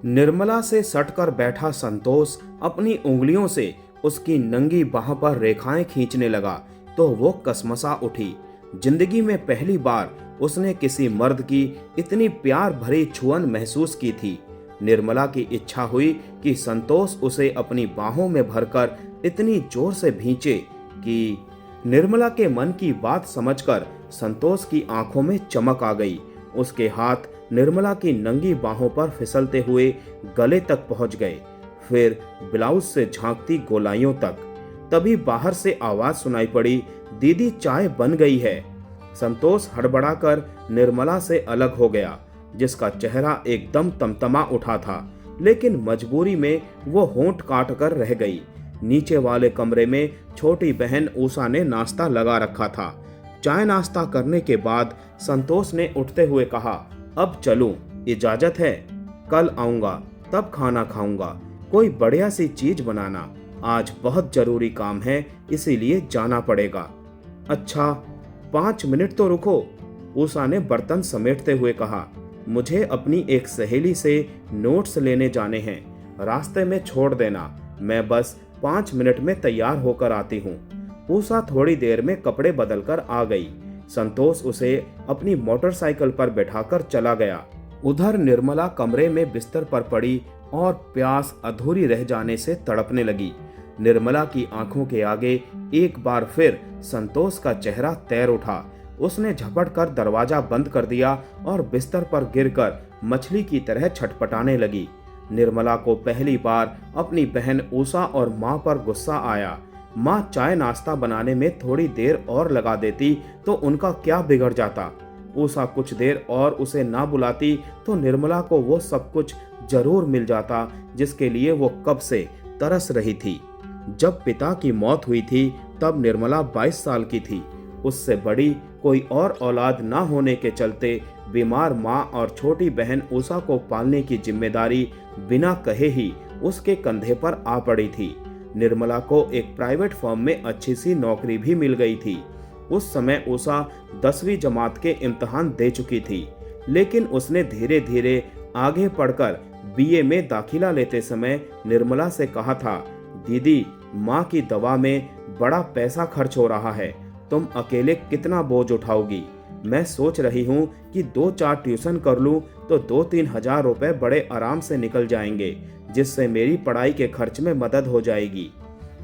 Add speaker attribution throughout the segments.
Speaker 1: निर्मला से सटकर बैठा संतोष अपनी उंगलियों से उसकी नंगी बाह पर रेखाएं खींचने लगा तो वो कसमसा उठी। जिंदगी में पहली बार उसने किसी मर्द की इतनी प्यार भरी छुअन महसूस की थी। निर्मला की इच्छा हुई कि संतोष उसे अपनी बाहों में भरकर इतनी जोर से भींचे कि निर्मला के मन की बात समझकर संतोष की आंखों में चमक आ गई। उसके हाथ निर्मला की नंगी बाहों पर फिसलते हुए गले तक पहुंच गए, फिर ब्लाउज से झांकती गोलाइयों तक। तभी बाहर से आवाज सुनाई पड़ी, दीदी चाय बन गई है। संतोष हड़बड़ाकर निर्मला से अलग हो गया, जिसका चेहरा एकदम तमतमा उठा था, लेकिन मजबूरी में वो होंठ काट कर रह गई। नीचे वाले कमरे में छोटी बहन उषा ने नाश्ता लगा रखा था। चाय नाश्ता करने के बाद संतोष ने उठते हुए कहा, अब चलूं, इजाजत है? कल आऊंगा, तब खाना खाऊंगा। कोई बढ़िया सी चीज बनाना, आज बहुत जरूरी काम है, इसीलिए जाना पड़ेगा। अच्छा, 5 मिनट तो रुको, उषा ने बर्तन समेटते हुए कहा। मुझे अपनी एक सहेली से नोट्स लेने जाने हैं, रास्ते में छोड़ देना, मैं बस 5 मिनट में तैयार होकर आती हूँ। उषा थोड़ी देर में कपड़े बदलकर आ गई। संतोष उसे अपनी मोटरसाइकिल पर बैठाकर चला गया। उधर निर्मला कमरे में बिस्तर पर पड़ी और प्यास अधूरी रह जाने से तड़पने लगी। निर्मला की आंखों के आगे एक बार फिर संतोष का चेहरा तैर उठा। उसने झपट कर दरवाजा बंद कर दिया और बिस्तर पर गिरकर मछली की तरह छटपटाने लगी। निर्मला को पहली बार अपनी बहन उषा और माँ पर गुस्सा आया। माँ चाय नाश्ता बनाने में थोड़ी देर और लगा देती तो उनका क्या बिगड़ जाता। उषा कुछ देर और उसे ना बुलाती तो निर्मला को वो सब कुछ जरूर मिल जाता जिसके लिए वो कब से तरस रही थी। जब पिता की मौत हुई थी तब निर्मला 22 साल की थी। उससे बड़ी कोई और औलाद ना होने के चलते बीमार माँ और छोटी बहन उषा को पालने की जिम्मेदारी बिना कहे ही उसके कंधे पर आ पड़ी थी। निर्मला को एक प्राइवेट फर्म में अच्छी सी नौकरी भी मिल गई थी। उस समय उषा 10वीं जमात के इम्तिहान दे चुकी थी, लेकिन उसने धीरे धीरे आगे पढ़कर बीए में दाखिला लेते समय निर्मला से कहा था, दीदी माँ की दवा में बड़ा पैसा खर्च हो रहा है, तुम अकेले कितना बोझ उठाओगी? मैं सोच रही हूँ कि 2-4 ट्यूशन कर लूँ तो 2-3 हजार रुपए बड़े आराम से निकल जाएंगे, जिससे मेरी पढ़ाई के खर्च में मदद हो जाएगी।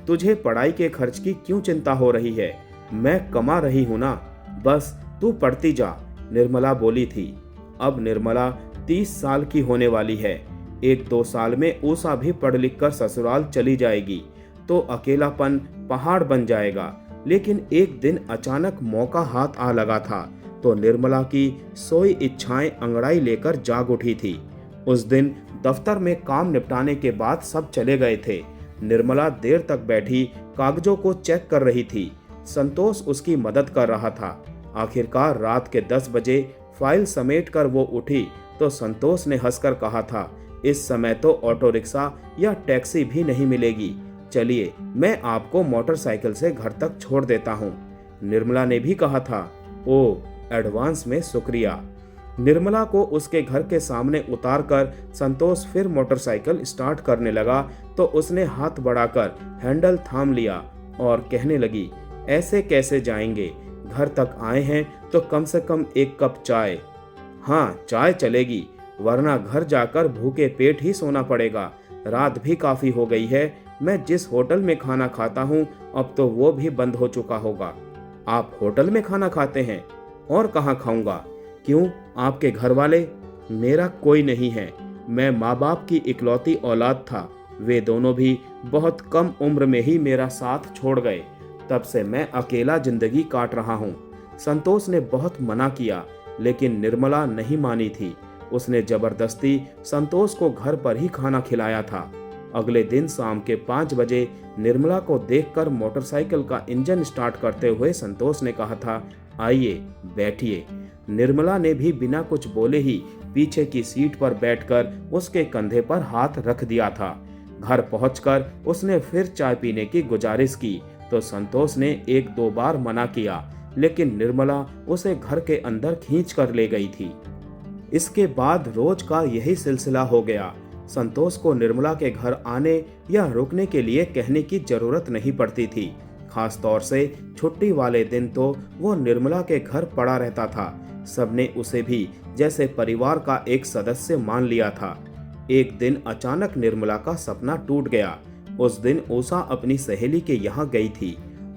Speaker 1: तुझे पढ़ाई के खर्च की क्यों चिंता हो रही है? मैं कमा रही हूँ ना, बस तू पढ़ती जा, निर्मला बोली थी। अब निर्मला 30 साल की होने वाली है। 1-2 साल में उषा भी पढ़ लिख कर ससुराल चली जाएगी तो अकेलापन पहाड़ बन जाएगा। लेकिन एक दिन अचानक मौका हाथ आ लगा था तो निर्मला की सोई इच्छाएं अंगड़ाई लेकर जाग उठी थी। उस दिन दफ्तर में काम निपटाने के बाद सब चले गए थे। निर्मला देर तक बैठी कागजों को चेक कर रही थी। संतोष उसकी मदद कर रहा था। आखिरकार रात के 10 बजे फाइल समेट कर वो उठी तो संतोष ने हंसकर कहा था, इस समय तो ऑटो रिक्शा या टैक्सी भी नहीं मिलेगी, चलिए मैं आपको मोटरसाइकिल से घर तक छोड़ देता हूँ। निर्मला ने भी कहा था, ओ एडवांस में शुक्रिया। निर्मला को उसके घर के सामने उतारकर संतोष फिर मोटरसाइकिल स्टार्ट करने लगा तो उसने हाथ बढ़ाकर हैंडल थाम लिया और कहने लगी, ऐसे कैसे जाएंगे? घर तक आए हैं तो कम से कम 1 कप चाय। हाँ चाय चलेगी, वरना घर जाकर भूखे पेट ही सोना पड़ेगा। रात भी काफी हो गई है। मैं जिस होटल में खाना खाता हूँ अब तो वो भी बंद हो चुका होगा। आप होटल में खाना खाते हैं? और कहाँ खाऊंगा? क्यों, आपके घर वाले? मेरा कोई नहीं है। मैं माँ बाप की इकलौती औलाद था। वे दोनों भी बहुत कम उम्र में ही मेरा साथ छोड़ गए। तब से मैं अकेला जिंदगी काट रहा हूँ। संतोष ने बहुत मना किया, लेकिन निर्मला नहीं मानी थी। उसने जबरदस्ती संतोष को घर पर ही खाना खिलाया था। अगले दिन शाम के 5 बजे निर्मला को देखकर मोटरसाइकिल का इंजन स्टार्ट करते हुए संतोष ने कहा था, आइए बैठिए। निर्मला ने भी बिना कुछ बोले ही पीछे की सीट पर बैठकर उसके कंधे पर हाथ रख दिया था। घर पहुंचकर उसने फिर चाय पीने की गुजारिश की तो संतोष ने 1-2 बार मना किया, लेकिन निर्मला उसे घर के अंदर खींच कर ले गई थी। इसके बाद रोज का यही सिलसिला हो गया। संतोष को निर्मला के घर आने या रुकने के लिए कहने की जरूरत नहीं पड़ती थी। खास तौर से छुट्टी वाले दिन तो वो निर्मला के घर पड़ा रहता था। सबने उसे भी जैसे परिवार का एक सदस्य मान लिया था। एक दिन अचानक निर्मला का सपना टूट गया। उस दिन उषा अपनी सहेली के यहाँ गई थी।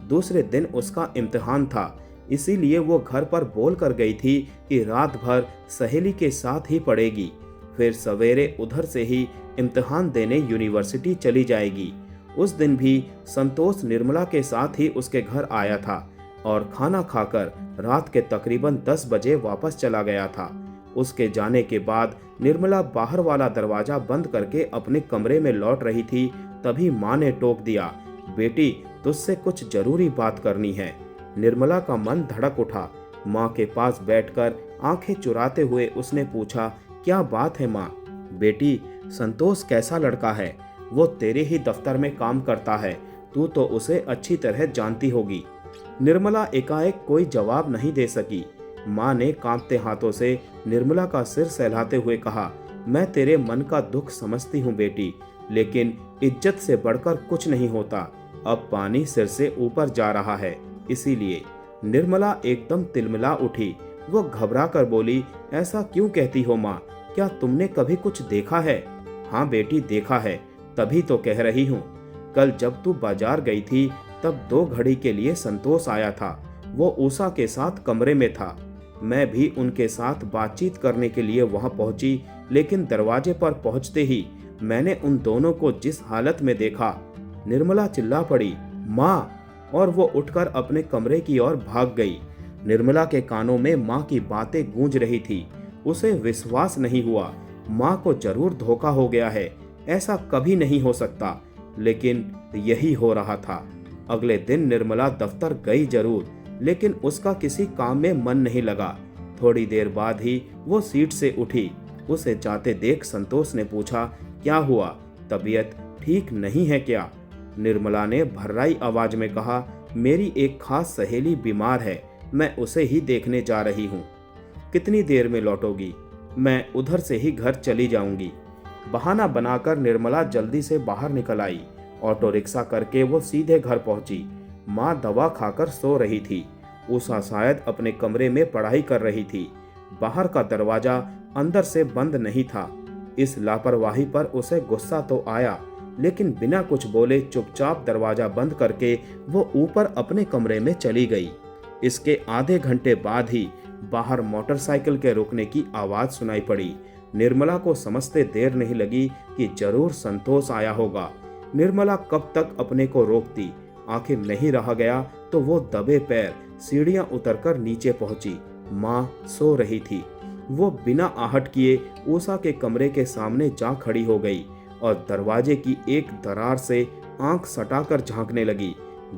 Speaker 1: दूसरे दिन उसका इम्तिहान था, इसीलिए वो घर पर बोल कर गई थी कि रात भर सहेली के साथ ही पढ़ेगी, फिर सवेरे उधर से ही इम्तिहान देने यूनिवर्सिटी चली जाएगी। उस दिन भी संतोष निर्मला के साथ ही उसके घर आया था और खाना खाकर रात के तकरीबन 10 बजे वापस चला गया था। उसके जाने के बाद निर्मला बाहर वाला दरवाजा बंद करके अपने कमरे में लौट रही थी, तभी माँ ने टोक दिया, बेटी तुझसे कुछ जरूरी बात करनी है। निर्मला का मन धड़क उठा। माँ के पास बैठकर आंखें चुराते हुए उसने पूछा, क्या बात है माँ? बेटी, संतोष कैसा लड़का है? वो तेरे ही दफ्तर में काम करता है, तू तो उसे अच्छी तरह जानती होगी। निर्मला एकाएक कोई जवाब नहीं दे सकी। माँ ने कांपते हाथों से निर्मला का सिर सहलाते हुए कहा, मैं तेरे मन का दुख समझती हूँ बेटी, लेकिन इज्जत से बढ़कर कुछ नहीं होता। अब पानी सिर से ऊपर जा रहा है, इसीलिए। निर्मला एकदम तिलमिला उठी। वो घबरा कर बोली, ऐसा क्यों कहती हो माँ? क्या तुमने कभी कुछ देखा है? हाँ बेटी, देखा है, तभी तो कह रही हूँ। कल जब तू बाजार गई थी तब 2 घड़ी के लिए संतोष आया था। वो उषा के साथ कमरे में था। मैं भी उनके साथ बातचीत करने के लिए वहां पहुंची, लेकिन दरवाजे पर पहुंचते ही मैंने उन दोनों को जिस हालत में देखा। निर्मला चिल्ला पड़ी, माँ, और वो उठकर अपने कमरे की ओर भाग गई। निर्मला के कानों में माँ की बातें गूंज रही थी। उसे विश्वास नहीं हुआ। माँ को जरूर धोखा हो गया है, ऐसा कभी नहीं हो सकता, लेकिन यही हो रहा था। अगले दिन निर्मला दफ्तर गई जरूर, लेकिन उसका किसी काम में मन नहीं लगा। थोड़ी देर बाद ही वो सीट से उठी। उसे जाते देख संतोष ने पूछा, क्या हुआ? तबीयत ठीक नहीं है क्या? निर्मला ने भर्राई आवाज में कहा, मेरी एक खास सहेली बीमार है, मैं उसे ही देखने जा रही हूँ। कितनी देर में लौटोगी? मैं उधर से ही घर चली जाऊंगी। बहाना बनाकर निर्मला जल्दी से बाहर निकल आई। ऑटो रिक्शा करके वो सीधे घर पहुंची। माँ दवा खाकर सो रही थी। उषा शायद अपने कमरे में पढ़ाई कर रही थी। बाहर का दरवाजा अंदर से बंद नहीं था। इस लापरवाही पर उसे गुस्सा तो आया, लेकिन बिना कुछ बोले चुपचाप दरवाजा बंद करके वो ऊपर अपने कमरे में चली गई। इसके आधे घंटे बाद ही बाहर मोटरसाइकिल के रुकने की आवाज सुनाई पड़ी। निर्मला को समझते देर नहीं लगी कि जरूर संतोष आया होगा। निर्मला कब तक अपने को रोकती? आखिर नहीं रहा गया तो वो दबे पैर सीढ़ियां उतरकर नीचे पहुंची। माँ सो रही थी। वो बिना आहट किए उषा के कमरे के सामने जा खड़ी हो गई और दरवाजे की एक दरार से आंख सटाकर झांकने लगी।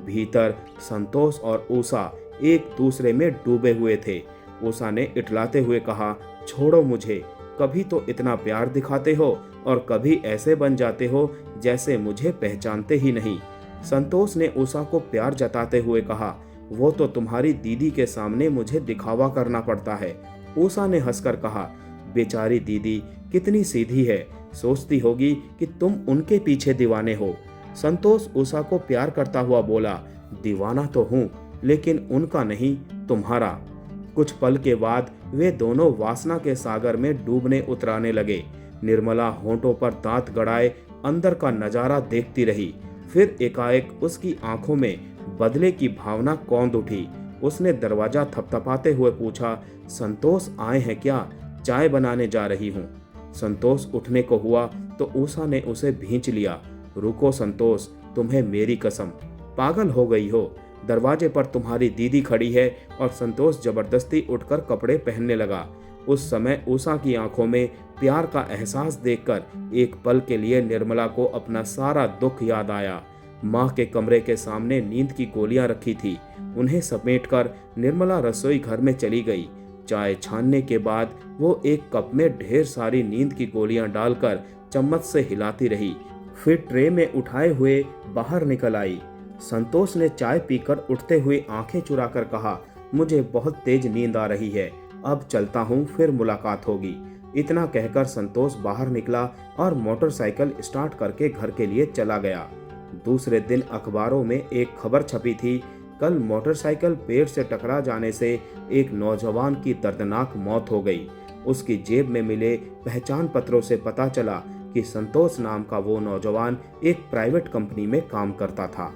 Speaker 1: भीतर संतोष और उषा एक दूसरे में डूबे हुए थे। उषा ने इटलाते हुए कहा, छोड़ो मुझे, कभी तो इतना प्यार दिखाते हो और कभी ऐसे बन जाते हो जैसे मुझे पहचानते ही नहीं। संतोष ने उषा को प्यार जताते हुए कहा, वो तो तुम्हारी दीदी के सामने मुझे दिखावा करना पड़ता है। उषा ने हंसकर कहा, बेचारी दीदी कितनी सीधी है, सोचती होगी कि तुम उनके पीछे दीवाने हो। संतोष उषा को प्यार करता हुआ बोला, दीवाना तो हूँ, लेकिन उनका नहीं, तुम्हारा। कुछ पल के बाद वे दोनों वासना के सागर में डूबने उतराने लगे। निर्मला होंठों पर दांत गड़ाए अंदर का नजारा देखती रही। फिर एकाएक उसकी आंखों में बदले की भावना कौंध उठी। उसने दरवाजा थपथपाते हुए पूछा, संतोष आए हैं क्या? चाय बनाने जा रही हूँ। संतोष उठने को हुआ तो उषा ने उसे भींच लिया। रुको संतोष, तुम्हें मेरी कसम, पागल हो गई हो? दरवाजे पर तुम्हारी दीदी खड़ी है। और संतोष जबरदस्ती उठकर कपड़े पहनने लगा। उस समय उषा की आंखों में प्यार का एहसास देखकर एक पल के लिए निर्मला को अपना सारा दुख याद आया। माँ के कमरे के सामने नींद की गोलियां रखी थी। उन्हें समेटकर निर्मला रसोई घर में चली गई। चाय छानने के बाद वो एक कप में ढेर सारी नींद की गोलियां डालकर चम्मच से हिलाती रही। फिर ट्रे में उठाए हुए बाहर निकल आई। संतोष ने चाय पीकर उठते हुए आंखें चुराकर कहा, मुझे बहुत तेज नींद आ रही है, अब चलता हूँ, फिर मुलाकात होगी। इतना कहकर संतोष बाहर निकला और मोटरसाइकिल स्टार्ट करके घर के लिए चला गया। दूसरे दिन अखबारों में एक खबर छपी थी, कल मोटरसाइकिल पेड़ से टकरा जाने से एक नौजवान की दर्दनाक मौत हो गई। उसकी जेब में मिले पहचान पत्रों से पता चला कि संतोष नाम का वो नौजवान एक प्राइवेट कंपनी में काम करता था।